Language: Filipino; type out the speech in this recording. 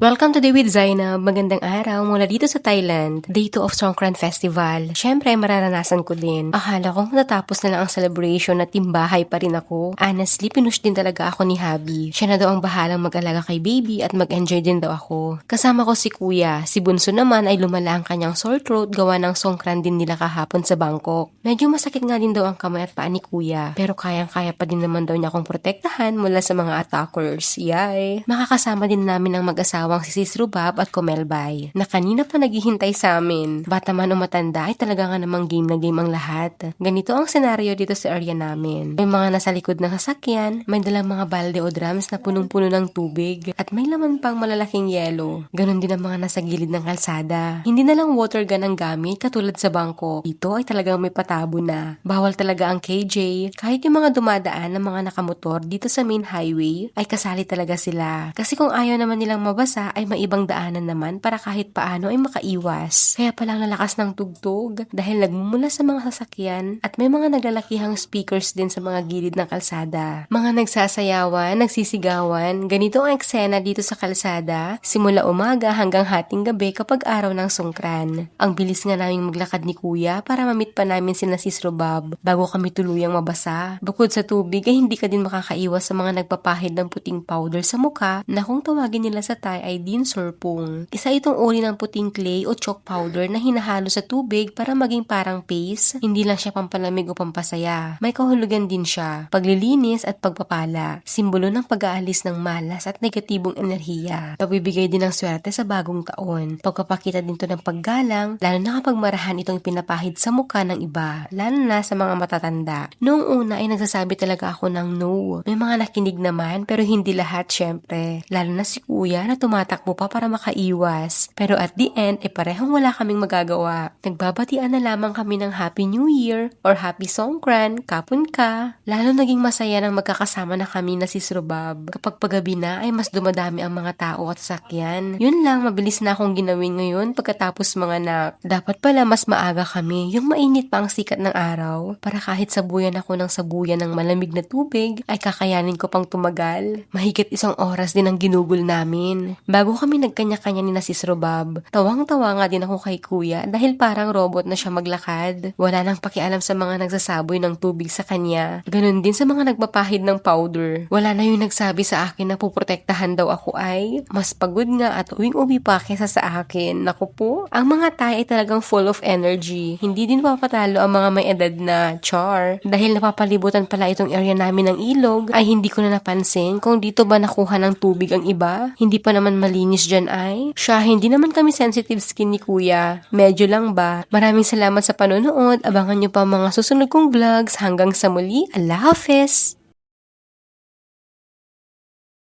Welcome to Day with Zainab. Magandang araw mula dito sa Thailand. Day 2 of Songkran Festival. Syempre, mararanasan ko din. Akala ko matatapos na lang ang celebration na timbahay pa rin ako. Honestly, pinush din talaga ako ni Habi. Siya na daw ang bahalang mag-alaga kay baby at mag-enjoy din daw ako. Kasama ko si Kuya. Si Bunso naman ay lumala ang kanyang sore throat gawa ng Songkran din nila kahapon sa Bangkok. Medyo masakit nga din daw ang kamay at paa ni Kuya. Pero kayang-kaya pa din naman daw niya akong protektahan mula sa mga attackers. Yay! Makakasama din namin ang mag-asawa si Sis Rubab at Komelbay na kanina pa naghihintay sa amin. Bata man o matanda ay talaga nga namang game na game ang lahat. Ganito ang senaryo dito sa area namin. May mga nasa likod ng sasakyan, may dalang mga balde o drums na punong-puno ng tubig at may laman pang malalaking yelo. Ganon din ang mga nasa gilid ng kalsada. Hindi na lang water gun ang gamit katulad sa Bangkok. Dito ay talagang may patabo na. Bawal talaga ang KJ. Kahit yung mga dumadaan ng mga nakamotor dito sa main highway ay kasali talaga sila. Kasi kung ayaw naman nilang mabasa ay maibang daanan naman para kahit paano ay makaiwas. Kaya palang lalakas ng tugtog dahil nagmumula sa mga sasakyan at may mga naglalakihang speakers din sa mga gilid ng kalsada. Mga nagsasayawan, nagsisigawan, ganito ang eksena dito sa kalsada simula umaga hanggang hating gabi kapag araw ng Songkran. Ang bilis nga naming maglakad ni Kuya para mamit pa namin sina Sis Robab bago kami tuluyang mabasa. Bukod sa tubig ay hindi ka din makakaiwas sa mga nagpapahid ng puting powder sa mukha na kung tawagin nila sa Thai ay din surpong. Isa itong uri ng puting clay o chalk powder na hinahalo sa tubig para maging parang paste. Hindi lang siya pampalamig o pampasaya. May kahulugan din siya. Paglilinis at pagpapala. Simbolo ng pag-aalis ng malas at negatibong enerhiya. Pagbibigay din ng swerte sa bagong taon. Pagpapakita din to ng paggalang, lalo na kapag marahan itong pinapahid sa mukha ng iba, lalo na sa mga matatanda. Noong una ay nagsasabi talaga ako ng no. May mga nakinig naman pero hindi lahat syempre. Lalo na si Kuya na tumatakbo pa para makaiwas. Pero at the end, parehong wala kaming magagawa. Nagbabatian na lamang kami ng Happy New Year or Happy Songkran, kapun ka. Lalo naging masaya nang magkakasama na kami na si Robab. Kapag paggabi na ay mas dumadami ang mga tao at sakyan. Yun lang, mabilis na akong ginawin ngayon pagkatapos mga anak. Dapat pala mas maaga kami, yung mainit pa ang sikat ng araw, para kahit sabuyan ako ng sabuyan ng malamig na tubig, ay kakayanin ko pang tumagal. Mahigit 1 oras din ang ginugol namin. Bago kami nagkanya-kanya ni na Sis Robab, tawang-tawa nga din ako kay Kuya dahil parang robot na siya maglakad. Wala nang pakialam sa mga nagsasaboy ng tubig sa kanya. Ganon din sa mga nagpapahid ng powder. Wala na yung nagsabi sa akin na puprotektahan daw ako ay mas pagod nga at uwing-uwi pa kesa sa akin. Naku po, ang mga Thai ay talagang full of energy. Hindi din papatalo ang mga may edad na char. Dahil napapalibutan pala itong area namin ng ilog, ay hindi ko na napansin kung dito ba nakuha ng tubig ang iba. Hindi pa naman malinis dyan ay. Siya, hindi naman kami sensitive skin ni Kuya. Medyo lang ba? Maraming salamat sa panonood. Abangan nyo pa mga susunod kong vlogs. Hanggang sa muli. Allah Hafiz!